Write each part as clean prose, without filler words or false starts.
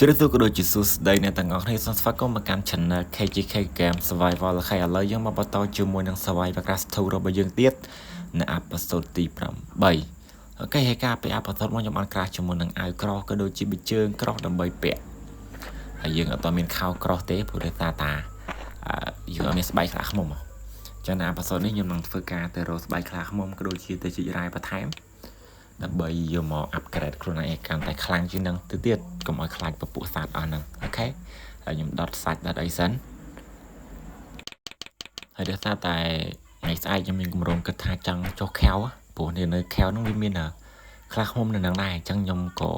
ជម្រាបសួរក៏ដូចជាសួស្តីអ្នកទាំងអស់គ្នាសូមស្វាគមន៍មកកាន់ Channel KGK Game Survival ហើយឥឡូវយើងមកបន្តជាមួយនឹង Survival Crash 2 របស់យើងទៀតនៅ episode ទី8 អូខេហើយការពី episode មកខ្ញុំបាន crash ជាមួយនឹងអាវក្រោះក៏ដូចជាប៊ីជើងក្រោះដើម្បីពាក់ហើយយើងអត់មានខោក្រោះទេព្រោះថាតាយើងអត់មានស្បែកខ្លាឃ្មុំអញ្ចឹងនៅ episode នេះខ្ញុំនឹងធ្វើការទៅរកស្បែកខ្លាឃ្មុំក៏ដូចជាទៅជីករ៉ែបន្ថែមដើម្បីយកមក upgrade ខ្លួនឯងឲ្យកាន់តែខ្លាំងជាងនឹងទៅទៀតកុំឲ្យខ្លាចពពួកសត្វអស់ហ្នឹងអូខេហើយខ្ញុំដុតសាច់ដុតអីសិនហើយដោយសារតែថ្ងៃស្អែកខ្ញុំមានគម្រោងគិតថាចង់ចុះខែវព្រោះនៅខែវហ្នឹងវាមានខ្លះឃ្មុំនៅនឹងដែរអញ្ចឹងខ្ញុំក៏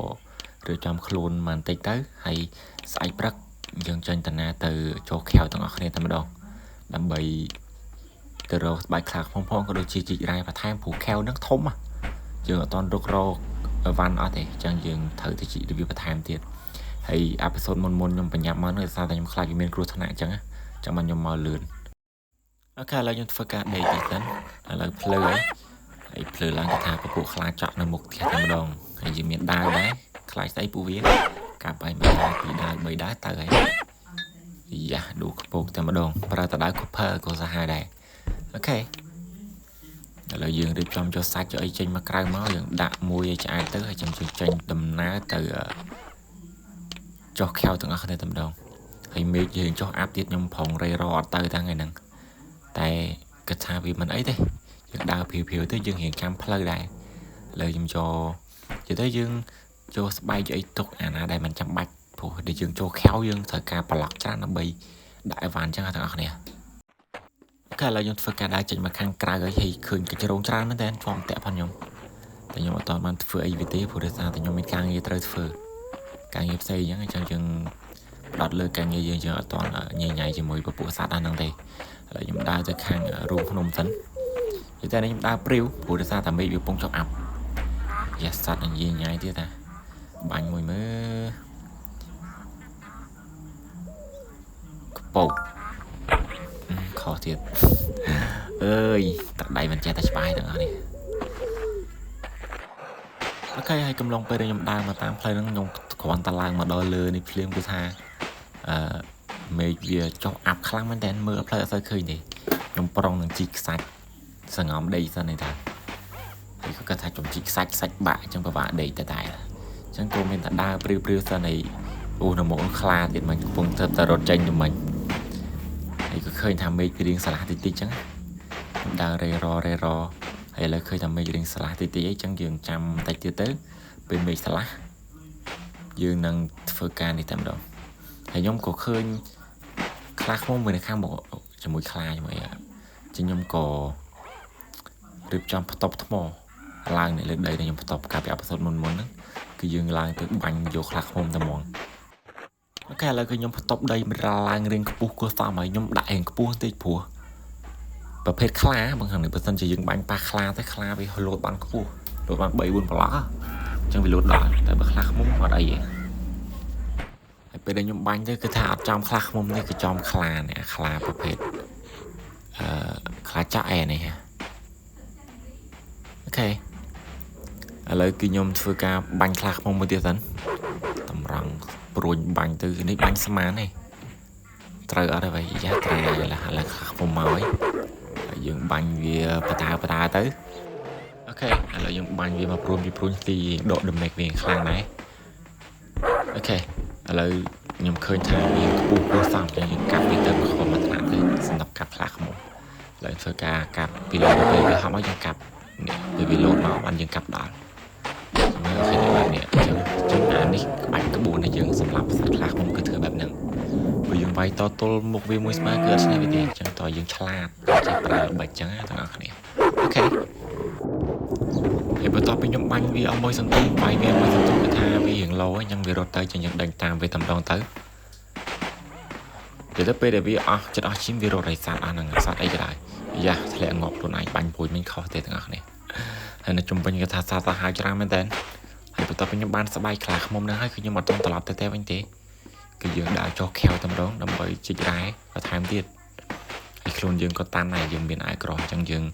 រៀបចំខ្លួនមកបន្តិចទៅហើយស្អែកព្រឹកយើងចេញតាណាទៅចុះខែវទាំងអស់គ្នាតែម្ដងដើម្បីទៅរកស្បែកខ្លាឃ្មុំផងក៏ដូចជាជីករ៉ែបន្ថែមព្រោះខែវហ្នឹងធំយើងអត់តន់រុករកវ៉ាន់អត់ទេអញ្ចឹងយើងត្រូវទៅជីកវាបន្ថែមទៀតហើយអេពីសូតមុនខ្ញុំបញ្ញាប់មកដោយសារតែខ្ញុំខ្លាចវាមានគ្រោះថ្នាក់អញ្ចឹងចាំបានខ្ញុំមកលឿនអូខេឥឡូវខ្ញុំធ្វើការដេកតិចសិនឥឡូវភ្លឺហើយភ្លឺឡើងគេថាពពួកខ្លាចចាក់នៅមុខផ្ទះតែម្ដងហើយយើងមានដាវដែរខ្លាចស្អីពួកវាកាប់ឲ្យមួយដាវពីរដាវបីដាវទៅហើយយ៉ាឌូខ្ពស់តែម្ដងប្រើតដាវ copper ក៏សាហាវដែរអូខេឥឡូវយើងរៀបចំចុះសាច់ចុះអីចេញមកក្រៅមកយើងដាក់មួយឲ្យឆ្អែតទៅហើយខ្ញុំចេញដំណើរទៅចុះខែវទាំងអស់គ្នាតែម្ដងហើយមេឃយើងចុះអាប់ទៀតខ្ញុំប្រងរេរអត់ទៅទាំងថ្ងៃហ្នឹងតែគិតថាវាមិនអីទេយើងដើរភៀវទៅយើងរៀងចាំផ្លូវដែរឥឡូវខ្ញុំចូលទៅយើងចូលស្បែកអីទុកអាណាដែលមិនចាំបាច់ព្រោះដែលយើងចូលខែវយើងត្រូវការប្រឡោះច្រើនដើម្បីដាក់អីវ៉ាន់អញ្ចឹងទាំងអស់គ្នាកាលឡើយខ្ញុំធ្វើការដើរចេញមកខាងក្រៅហើយឃើញកញ្ជ្រោងច្រើនមែនតើជាប់តាក់ផងខ្ញុំតែខ្ញុំអត់បានធ្វើអីវាទេព្រោះដោយសារតែខ្ញុំមានការងារត្រូវធ្វើការងារផ្សេងអញ្ចឹងយើងផ្ដោតលើការងារយើងអត់ទាន់ញញ៉ៃជាមួយពពួកសត្វហ្នឹងទេឥឡូវខ្ញុំដើរទៅខាងរូងភ្នំសិននិយាយតែខ្ញុំដើរព្រាវព្រោះដោយសារតែមេឃវាពងចុះអាប់យ៉ាសត្វញញ៉ៃទៀតតាបាញ់មួយមើលកពកខុសទៀតអើយទឹកដៃមិនចេះតែច្បាស់ទាំងអស់នេះអូខេហើយកំឡុងពេលខ្ញុំដើរមកតាមផ្លូវហ្នឹងខ្ញុំគ្រាន់តែឡើងមកដល់លើនេះភ្លាមគឺថាមេឃវាចុះអាប់ខ្លាំងមែនតើមើលផ្លូវអត់សូវឃើញទេខ្ញុំប្រុងនឹងជីកខ្សាច់សងំដេកសិននេះថាហើយក៏គាត់ថាខ្ញុំជីកខ្សាច់បាក់អញ្ចឹងពិបាកដេកតែអញ្ចឹងក៏មានតែដើរព្រាវសិនហើយអូនៅមុខខ្លាទៀតមិនកំពុងទៅរត់ចេញទៅមិញហើយក៏ឃើញថាមេឃរៀងស្លាស់តិចអញ្ចឹងដើររេរហើយឥឡូវឃើញថាមេឃរៀងស្លាស់តិចអីចឹងយើងចាំបន្តិចទៀតទៅពេលមេឃស្លាស់យើងនឹងធ្វើការនេះតែម្ដងហើយខ្ញុំក៏ឃើញខ្លាឃ្មុំមួយនៅខាងមុខជាមួយខ្លាជាមួយខ្ញុំក៏រៀបចំផ្ទប់ថ្មឡើងនៅលើដីដែលខ្ញុំផ្ទប់កាលពីអបសុតមុនហ្នឹងគឺយើងឡើងទៅបាញ់យកខ្លាឃ្មុំតែហ្មងអូខេឥឡូវគឺខ្ញុំផ្ទប់ដីមិនឡើងរៀងខ្ពស់គួរសមហើយខ្ញុំដាក់រៀងខ្ពស់តិចព្រោះប្រភេទខ្លាបើខាងនេះបើសិនជាយើងបាញ់ប៉ះខ្លាទៅខ្លាវាលោតបានខ្ពស់លោតបាន3 4ប្លុកអញ្ចឹងវាលោតដល់តែបើខ្លាឃ្មុំអត់អីទេហើយពេលដែលខ្ញុំបាញ់ទៅគឺថាអត់ចំខ្លាឃ្មុំនេះគឺចំខ្លានេះខ្លាប្រភេទខ្លាចាក់អែនេះអូខេឥឡូវគឺខ្ញុំធ្វើការបាញ់ខ្លាឃ្មុំមួយទៀតសិនតម្រង់ព្រួញបាញ់ទៅនេះបាញ់ស្មានទេត្រូវអត់ទេយ៉ាត្រូវហើយឥឡូវខ្លាឃ្មុំមកហើយយើងបាញ់វាបតាទៅអូខេឥឡូវយើងបាញ់វាមកព្រួញទីដក damage វាខ្លាំងដែរអូខេឥឡូវខ្ញុំឃើញថាវាខ្ពស់គួរសមចឹងយើងកាប់វាទៅខំមកថ្នាក់ទៅសម្រាប់កាប់ខ្លាឃ្មុំឥឡូវធ្វើការកាប់ពីលើពេលវាហប់ហើយយើងកាប់នេះពេលវាលោតមកបានយើងកាប់ដល់មើលឃើញបែបនេះចឹងអានេះក្បាច់ក្បួនដែលយើងសម្រាប់សត្វខ្លាឃ្មុំគឺធ្វើបែបហ្នឹងបើយើងវាយតទល់មុខវាមួយស្មើគឺអត់ឆ្នៃវាទេអញ្ចឹងតើយើងឆ្លាតចេះប្រើបាច់អញ្ចឹងទាំងអស់គ្នាអូខេហើយបន្ទាប់ពីខ្ញុំបាញ់វាអស់មួយសន្ទុះវាយវាមួយសន្ទុះគឺថាវារៀងឡូអញ្ចឹងវារត់ទៅចឹងយើងដេញតាមវាតែម្ដងទៅពេលដែលវាអស់ចិត្តអស់ឈាមវារត់ឲ្យសត្វអស់ហ្នឹងសត្វអីក៏ដោយយ៉ាធ្លាក់ងាប់ខ្លួនឯងបាញ់ព្រួយមិនខុសទេទាំងអស់គ្នាហើយនៅជុំវិញគេថាសត្វសាហាវច្រើនមែនតើហើយបន្ទាប់ពីខ្ញុំបានស្បែកខ្លាឃ្មុំហ្នឹងហើយគឺខ្ញុំអត់ទាន់ត្រឡប់ទៅវិញទេគឺយើងដើរចុះខែវតែម្ដងដើម្បីជីករ៉ែបន្ថែមទៀតហើយខ្លួនយើងក៏តាន់ដែរយើងមានអាយក្រោះអញ្ចឹងយើង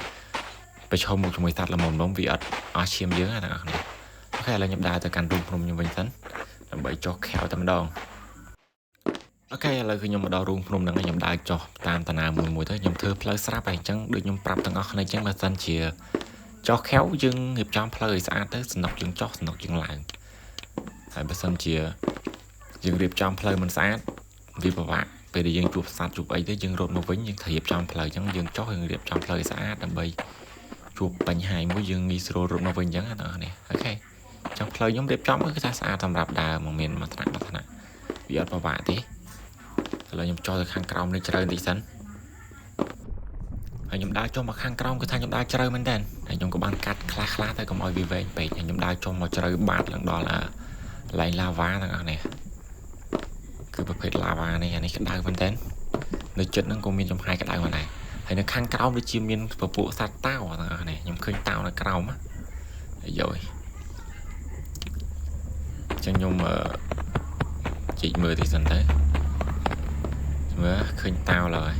ប្រឈមមុខជាមួយសត្វល្មមវាអត់អស់ឈាមយើងទាំងអស់គ្នាអូខេឥឡូវខ្ញុំដើរទៅកាន់រូងភ្នំខ្ញុំវិញសិន làm bởi cho khéo tầm đòn ok là khi nhom mà đo rung phun năng nhom đai cho tam tà nào mùi tới nhom thưa plei sáp này chẳng được nhom pram tầng ngọc này chẳng là dân chìa cho khéo dưng nghiệp trong plei sáp tới nọc dưng cho nọc dưng lại hay bớt dân chìa dưng nghiệp trong plei mình sát vì bảo vạ về để dưng chụp sát chụp ấy tới dưng rột một vĩnh nhưng thể hiệp trong plei chẳng dưng cho hình nghiệp trong plei sáp đầm bay chụp bánh hai mũi dưng nghi sro rột một vĩnh chẳng này ok trong plei nhóm nghiệp trong cái xa tầm rạp đà mà miền mà thằng vì ở bảo vạ thế là nhom cho khang còng này chơi tí sẵn nhom đá cho mà khang còng cái thằng nhom đá chơi mình đen nhom có ban cắt khla tới còn mọi vì về bị nhom đá cho mà chơi bát lần đó là lại lava thằng này cứ bật hết lava này cái đá mình đen nơi chân nó cũng miên trong hai cái đá này hay nó khang còng để chim miên và bộ sát tao thằng này nhom khơi tao là còng á rồi cho nhom chị mưa thì dần tới mưa khơi tao rồi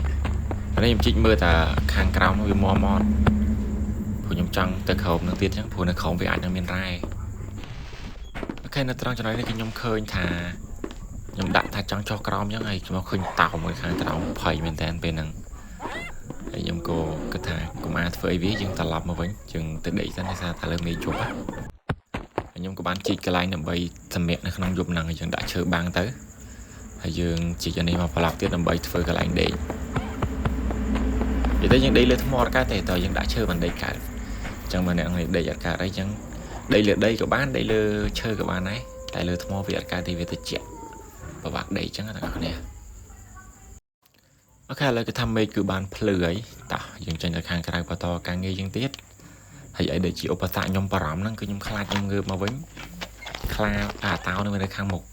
đây em chích mưa ta khang còng nó bị mò phụ nhom trăng tới khẩu nó tiết chẳng phụ nó khẩu về ảnh nó miền rai ok nó trăng cho nói cái nhom khơi thà nhom đặt thà trăng cho còng như này mà khơi tàu một khang còng phơi miền tây bên năng nhom cô cái thà cũng ăn phơi ví nhưng ta lập mà vẫn chừng từ đấy ra xa ta lên mấy chục á nhom có bán chích cái line nằm bay thầm miệng nó không dùng năng chừng đã chơi băng tới hay dương chỉ cho nên mà phải làm tiếp nằm bay phơi cái line để vậy tới những đây là thua cái tệ tờ những đã chơi bằng đây cả chẳng mà này đây cả đấy chẳng đây là đây của bạn đây là chơi của bạn ấy tại là thua việc cả thì về tới chuyện và bạn đây chẳng là các này ok là cái tham mê cứ bàn plư ấy ta dừng trên hàng cái và to càng nghe dân tiết hay vậy để chịu bà tạ nhom bà rõm năng cứ nhom khai nhom ngư mà vĩnh khai tao nó về khang mục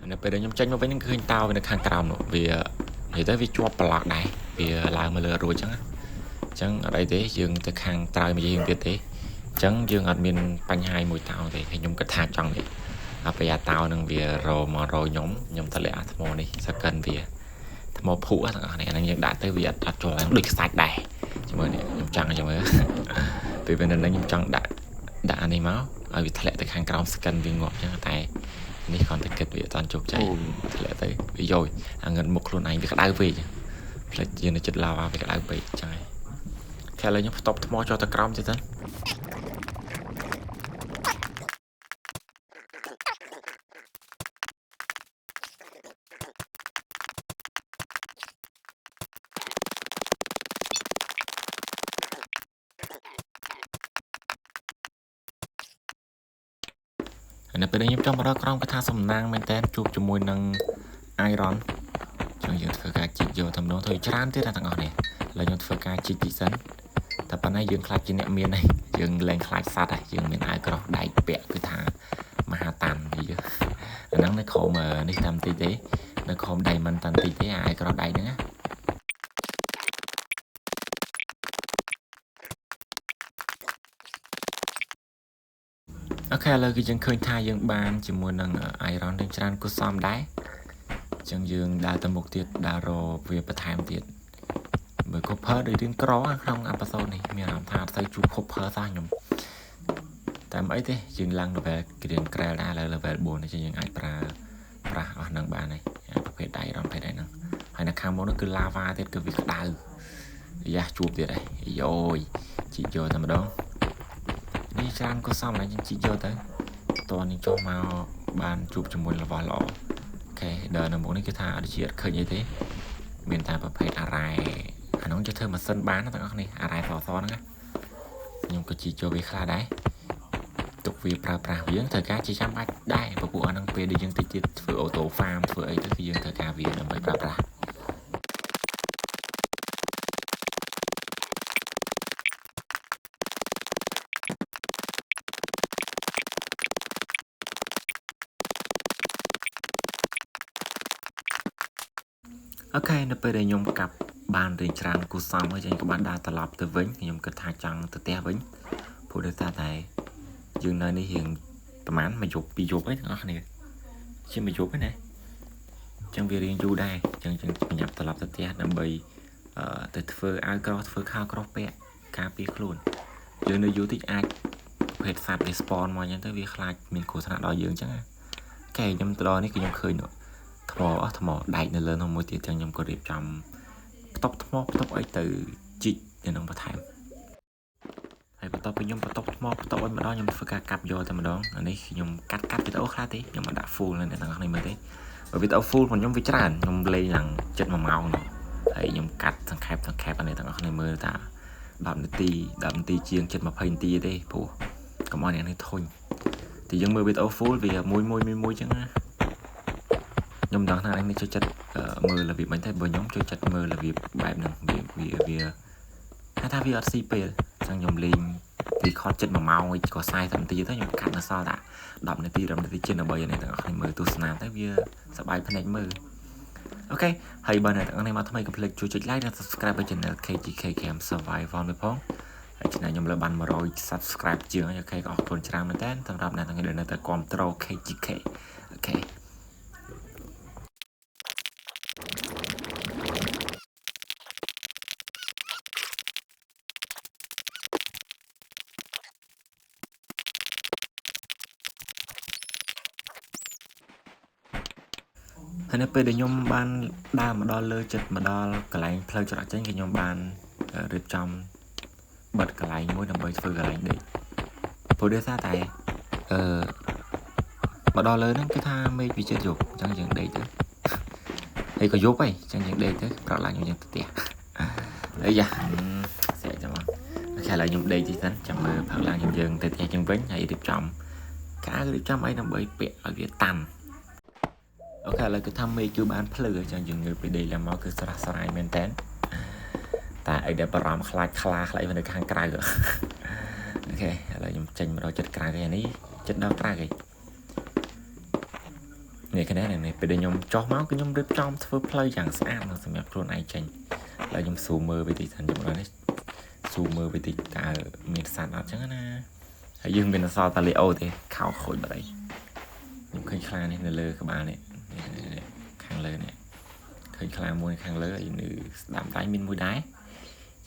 này bây giờ nhom tranh mà với những cái tao về khang cào vì thì tới vì chua bạc này vì làm mà lừa rồi chẳng ở đây thế dương từ hàng trai mà dương thế chẳng dương ở miền bánh hai mùi tao thì nhung cái thang trong này bây giờ tao nâng về rồi mà rồi nhóm ta lẽ thằng này sẽ cần về thằng phụ thằng này nó những đã tới việc đặt cho nó được sạch đây chứ mà nhung trăng cho mới vì bên này nhung trăng đã này máu ở vì lẽ từ hàng cao sẽ cần vì ngọt chẳng tạiនេះcònតែគិតវាអត់ជោគជ័យធ្លាក់ទៅវាយយអាងិនមុខខ្លួនឯងវាក្តៅពេកផ្លេចជានៅចិត្តឡាវ៉ាវាក្តៅពេកចឹងហើយតែឥឡូវខ្ញុំផ្ទប់ថ្មចុះទៅក្រោមទៀតទៅនៅពេលខ្ញុំចង់មកដល់ក្រោមកថាសំណាងមែនតើជួបជាមួយនឹង Iron ចឹងយើងធ្វើការជីកយកតំណងធ្វើច្រើនទៀតទាំងអស់នេះឥឡូវខ្ញុំធ្វើការជីកទីសិនតែប៉ុណ្ណេះយើងខ្លាចជាអ្នកមានហើយយើងលែងខ្លាចសត្វហើយយើងមានអាយក្រោះដៃពាក់គឺថាមហាតាន់វាអាហ្នឹងនៅក្រោមនេះតាមតិចទេនៅក្រោមដៃមិនតាន់តិចទេអាយក្រោះដៃហ្នឹងណាអូខេឥឡូវគឺយើងឃើញថាយើងបានជាមួយនឹង Iron ទាំងច្រើនគូសំដែរចឹងយើងដើរទៅមុខទៀតដើររវាបន្ថែមទៀតមើល Copper ដូចរឿងក្រក្នុងអេពីសូតនេះមានអារម្មណ៍ថាទៅជួប Copper សោះខ្ញុំតែមិនអីទេយើងឡើង level គ្រៀងក្រែលដែរ level 4នេះយើងអាចប្រើប្រាស់អស់នឹងបានហើយប្រភេទ Iron ប្រភេទហ្នឹងហើយនៅខាងមុខនោះគឺ lava ទៀតគឺវាក្តៅយ៉ាជួបទៀតហើយយោយជីកយកតែម្ដងនេះច្រើនក៏សមណាស់យើងជីកយកទៅតើនេះចុះមកបានជួបជាមួយរបស់ល្អអូខេដល់នៅមុខនេះគឺថាអត់ជាឃើញអីទេមានតែប្រភេទអារ៉ែអានោះจะធ្វើម៉ាស៊ីនបានទាំងអស់នេះអារ៉ែសហ្នឹងណាខ្ញុំក៏ជីកយកវាខ្លះដែរទុកវាប្រើប្រាស់វាត្រូវការជាចាំបាច់ដែរព្រោះពួកអាហ្នឹងពេលដែលយើងតិចទៀតធ្វើអូតូហ្វាមធ្វើអីទៅគឺយើងត្រូវការវាដើម្បីប្រើប្រាស់អូខេនៅពេលដែលខ្ញុំកាប់បានរៀងច្រើនគូសំហើយខ្ញុំក៏បានដើរត្រឡប់ទៅវិញខ្ញុំគិតថាចង់ទៅផ្ទះវិញព្រោះដោយសារតែយើងនៅនេះរៀងប្រហែលមួយយប់ពីរយប់ហ្នឹងទាំងអស់គ្នាជាមួយយប់ហ្នឹងណាអញ្ចឹងវារៀងយូរដែរអញ្ចឹងខ្ញុំញ៉ាំត្រឡប់ទៅផ្ទះដើម្បីទៅធ្វើអាវក្រោះធ្វើខោក្រោះពាក់ការពារខ្លួនយើងនៅយូរតិចអាចភេទសត្វវា spawn មកអញ្ចឹងទៅវាខ្លាចមានគ្រោះថ្នាក់ដល់យើងអញ្ចឹងណា cái nhom to này cái nhom khơi nữa thò đại này lên không mỗi tiệt chẳng nhom có điệp trong tóc ấy từ chị để nó bắt thèm hay bắt tóc với nhom bắt tóc ấy mà đó nhom phải cặp vô thì mà đó anh ấy nhom cắt cái tóc khác tí nhom mà đã full lên để thằng này mới thế bởi vì tóc full còn nhom với tràn nhom lên rằng chất mà màu nó hay nhom cắt thằng khép anh này thằng này mới ta đậm tì chiên chất mà phơi tì đây phụ còn món này thôi thì dân mơ bị tóc full vì môi chứ nhom đằng thằng anh cho chất mơ là việc mình thấy bởi nhóm cho chất mơ là việc bài nè vìถ้า VRCP chẳng nhom lên thì khó chất mà mau có sai thậm chí tới nhom cắt nó sao đã đậm này tí trên là bởi này thằng anh mơ tu snan tới vì sẽ bài phần này mơ ok hay bài này thằng anh mà thay complete chú like và subscribe với channel KGK Game Survival mới phong channel này nhom là ban mà rồi subscribe chưa ok có phần trang mình tên thằng này thằng này tới control KGK okให้ไปเดี๋ยวยมบานดามาดอลเลยจัดมาดอลกระไรเพลย์จัดเช่นกับยมบานเรียบจำบัดกระไรมวยนำไปฝึกกระไรดีพอเดือดซาแต่มาดอลเลยนั่นคือท่าไม่พิจารณาจังอย่างใดเถอะไอ้ก็ยกไปจังอย่างใดเถอะปราบลายอย่างเตี้ยไอ้ยาเสียจังมั้งแค่ลายอย่างใดที่นั้นจำมือปราบลายอย่างเตี้ยจังเว้นไอ้เรียบจำcảเรียบจำไอ้นำไปเปะเอาเรียตันโอเคเลยคือทำให้จูบานเพลือจังยังเงยไปดีแล้วมันคือสระสลายเมนเทนแต่ไอเดียประหลาดคลายมันในข้างไกลเหรอโอเคอะไรยังจังเราจัดการกันนี้จัดดาวไกลเนี่ยคะแนนเนี่ยไปเดินยมจอม้าก็ยมริบจอมเพื่อเพลย์อย่างสะอาดสำหรับคนไอจังแล้วยมซูมมือไปติดทันยมเราเนี่ยซูมมือไปติดตาเมียสันเอาจังนะยังเป็นซอตาเลโอเต้ข่าวโคตรอะไรยมเคยคลาเนี่ยเลยกับบ้านเนี่ยข้างเลยเนี่ยเคยคลางมวยข้างเลยหรือดำไตมินมวยได้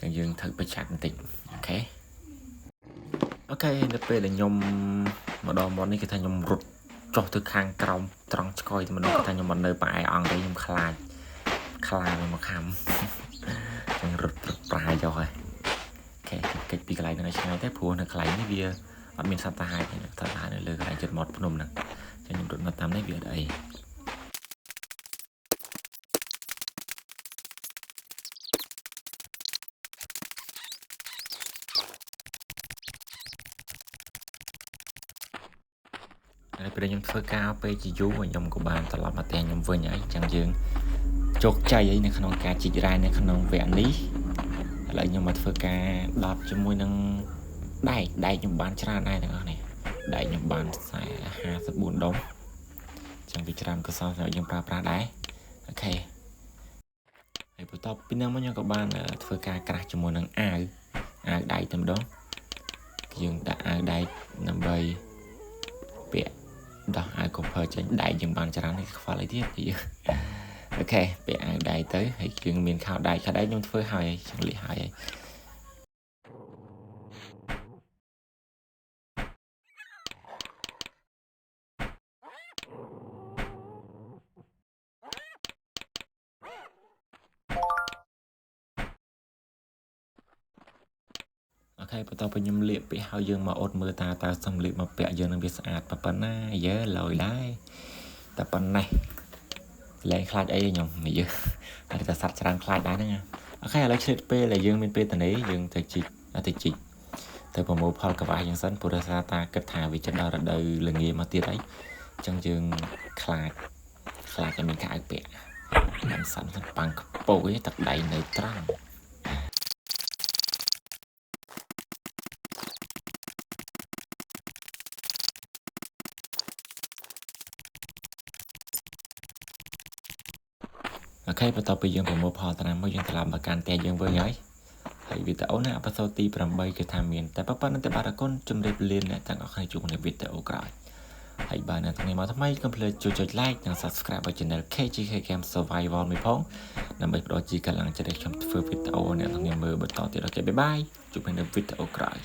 ยังยืนถือไปชักติดโอเคเดี๋ยวไปเดี๋ยวยมมาดอมบอลนี่คือทางยมรุดจอดถึงข้างกรองตรองสกอยที่มันคือทางยมบอลเนยไปอ่างได้ยมคลายมันมาคำยังรุดปลายจอยโอเคเกิดปีกอะไรนั่นใช่ไหมแต่ผัวนั่นใครนี่เบียอันเป็นสัตว์ตายเนี่ยเลยอะไรจุดหมดพนมนั่นจะยมรุดมาตามได้เบียได้ไปเดินยมเฟอร์ก้าวไปจีจูยมกบาลตลอดมาแต่ยมเวย์ไอ้จังยืงโจกใจในขนมกาจีไรในขนมแหวนนี้แล้วยมมาเฟอร์กาดอบจมูกนั่งได้ยมบานชราได้ทั้งนั้นเนี่ยได้ยมบานใส่50 ดงจังวิจารณ์ก็ซ้อมยมปลาได้โอเคไอ้ผู้ตอบปีนั่งมันยมกบาลเฟอร์กากระจมูกนั่งได้เต็มดงยังได้นำใบเปียดอกไอ้ก็พอจะได้ยังบางจานนี่ฟ้าเลยที่ดีโอเคเปียได้tớiให้กินmiềnข้าวได้เขาได้ยมเฟอร์หายจังหลีหายโอเคพอต่อไปยมเลี้ยไปหายังมาอดมือตาสำลีมาเปียยังนึงเบียสะอาดปะปนหน้าเยอะเลยได้แต่ปนไหนแรงคลาดไอ้ยมไม่เยอะแต่สัตว์จะรังคลาดได้นะไงโอเคแล้วเช็ดเป้เลยยังเป็นเป้ตัวนี้ยังแต่จิตแต่ผมโมพอกับไอ้ยังสั้นปุระซาตากระถาวิจารณ์ระดับเรื่องเงี้ยมาตีได้จังยังคลาดจะมีการเปียนั่นสั้นปังโป้ยตักใดในตรังโอเคพอต่อไปยังผมพอตอนนั้นไม่ยังตลาดประกันแต่ยังเบอร์ไงให้วิดีโอเนี่ยประสบตีประมาณคือทำเมียนแต่ป้านั่นแต่บาร์ก้นจำเรียบเรียนเนี่ยต่างก็ให้จุกในวิดีโอกลายให้บ้านเนี่ยตรงนี้มาทำไมก็เพลิดจุดไลค์อย่าง subscribe ไปช่อง KGK Game Survival ไม่พ้องนำไปโปรดจีกำลังจะได้ชมวิดีโอเนี่ยตรงนี้มือบนต่อที่เราจะบ๊ายบายจุกในวิดีโอกลาย